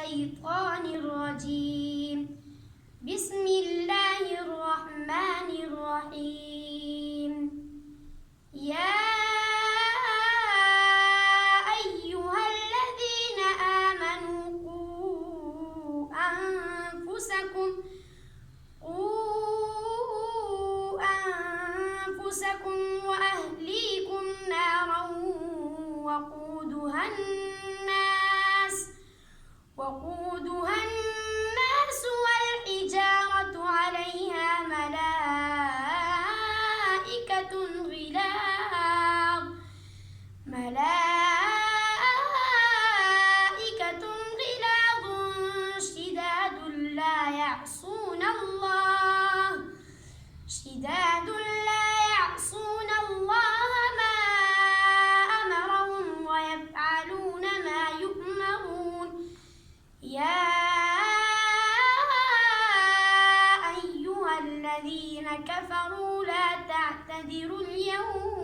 الشيطان الرجيم. بسم الله الرحمن الرحيم. يا أيها الذين آمنوا قوا أنفسكم وأهليكم نارا وقودها الناس والحجارة عليها ملائكة غلاظ شداد لا يعصون الله ما أمرهم ويفعلون ما يؤمرون. يا أيها الذين كفروا لا تعتذروا اليوم